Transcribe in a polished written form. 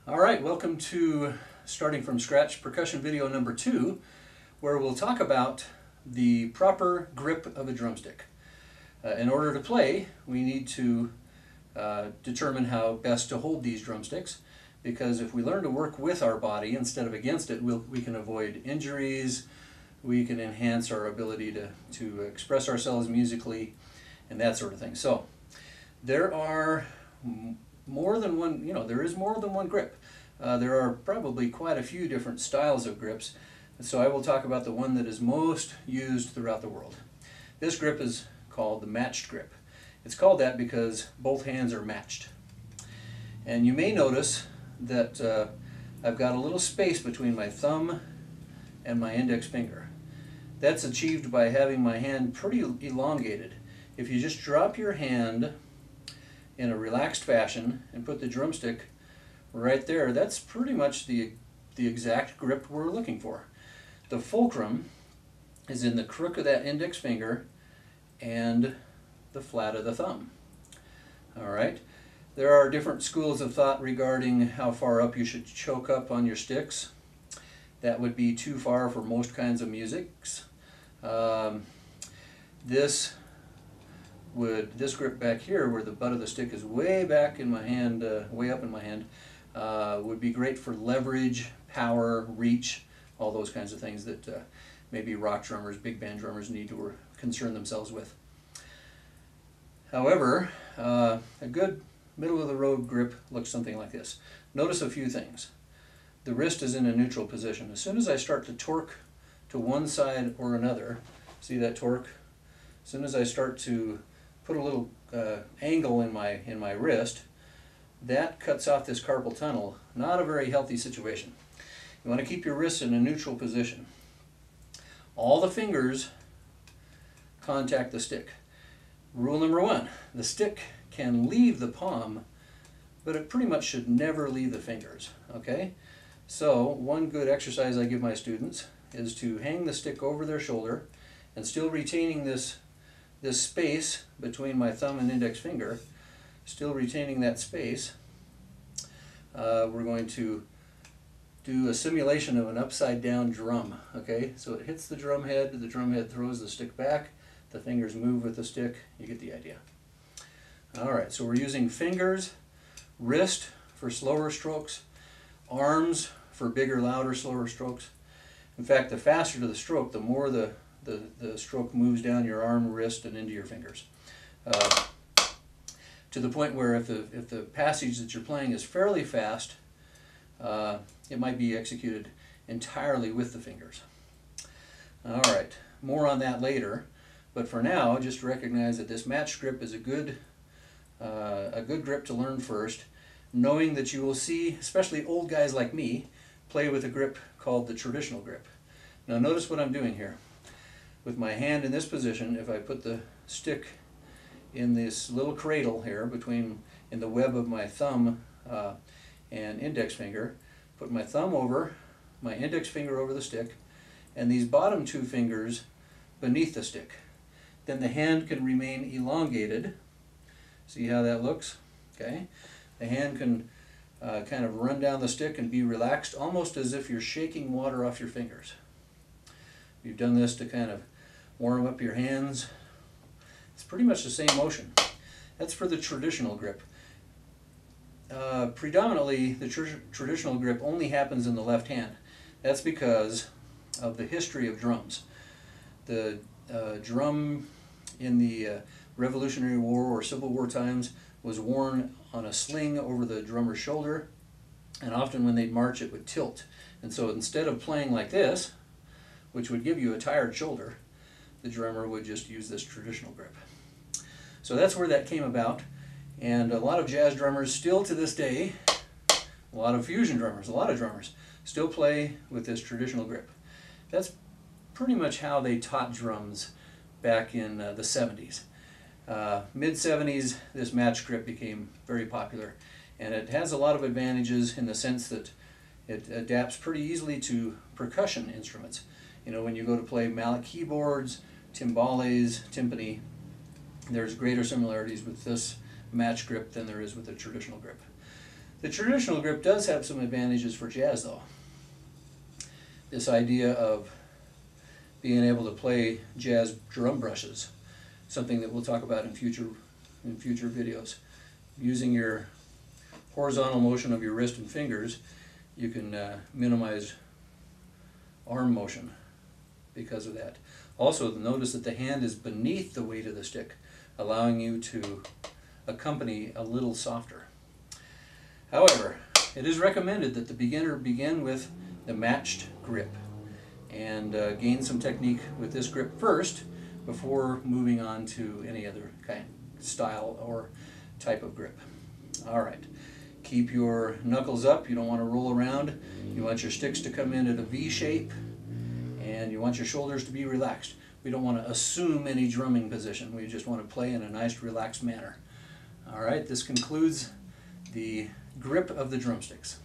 All right, welcome to Starting from Scratch percussion video number 2, where we'll talk about the proper grip of a drumstick. In order to play, we need to determine how best to hold these drumsticks, because if we learn to work with our body instead of against it, we can avoid injuries, we can enhance our ability to express ourselves musically, and that sort of thing. So there are more than one, there is more than one grip. There are probably quite a few different styles of grips, so I will talk about the one that is most used throughout the world. This grip is called the matched grip. It's called that because both hands are matched. And you may notice that I've got a little space between my thumb and my index finger. That's achieved by having my hand pretty elongated. If you just drop your hand in a relaxed fashion and put the drumstick right there, that's pretty much the exact grip we're looking for. The fulcrum is in the crook of that index finger and the flat of the thumb. All right. There are different schools of thought regarding how far up you should choke up on your sticks. That would be too far for most kinds of musics. This grip back here, where the butt of the stick is way back in my hand, way up in my hand, would be great for leverage, power, reach, all those kinds of things that maybe rock drummers, big band drummers need to concern themselves with. However, a good middle-of-the-road grip looks something like this. Notice a few things. The wrist is in a neutral position. As soon as I start to torque to one side or another, see that torque? As soon as I start to put a little angle in my wrist, that cuts off this carpal tunnel. Not a very healthy situation. You want to keep your wrist in a neutral position. All the fingers contact the stick. Rule number 1, the stick can leave the palm, but it pretty much should never leave the fingers. Okay? So one good exercise I give my students is to hang the stick over their shoulder and still retaining this space between my thumb and index finger, still retaining that space. We're going to do a simulation of an upside down drum. Okay, so it hits the drum head throws the stick back, the fingers move with the stick, you get the idea. Alright, so we're using fingers, wrist for slower strokes, arms for bigger, louder, slower strokes. In fact, the faster the stroke, the more the stroke moves down your arm, wrist, and into your fingers. To the point where if the passage that you're playing is fairly fast, it might be executed entirely with the fingers. All right, more on that later. But for now, just recognize that this matched grip is a good grip to learn first, knowing that you will see, especially old guys like me, play with a grip called the traditional grip. Now notice what I'm doing here. With my hand in this position, if I put the stick in this little cradle here in the web of my thumb and index finger, put my thumb over, my index finger over the stick, and these bottom two fingers beneath the stick. Then the hand can remain elongated. See how that looks? Okay. The hand can kind of run down the stick and be relaxed, almost as if you're shaking water off your fingers. You've done this to kind of warm up your hands. It's pretty much the same motion. That's for the traditional grip. Predominantly, the traditional grip only happens in the left hand. That's because of the history of drums. The drum in the Revolutionary War or Civil War times was worn on a sling over the drummer's shoulder, and often when they'd march it would tilt. And so instead of playing like this, which would give you a tired shoulder, the drummer would just use this traditional grip. So that's where that came about, and a lot of jazz drummers still to this day, a lot of fusion drummers, a lot of drummers still play with this traditional grip. That's pretty much how they taught drums back in the 70s. Mid-70s, this matched grip became very popular, and it has a lot of advantages in the sense that it adapts pretty easily to percussion instruments. You know, when you go to play mallet keyboards, timbales, timpani, there's greater similarities with this match grip than there is with the traditional grip. The traditional grip does have some advantages for jazz though. This idea of being able to play jazz drum brushes, something that we'll talk about in future videos. Using your horizontal motion of your wrist and fingers, you can minimize arm motion because of that. Also, notice that the hand is beneath the weight of the stick, allowing you to accompany a little softer. However, it is recommended that the beginner begin with the matched grip and gain some technique with this grip first before moving on to any other kind style or type of grip. All right, keep your knuckles up. You don't want to roll around. You want your sticks to come in at a V shape, and you want your shoulders to be relaxed. We don't want to assume any drumming position. We just want to play in a nice relaxed manner. All right, this concludes the grip of the drumsticks.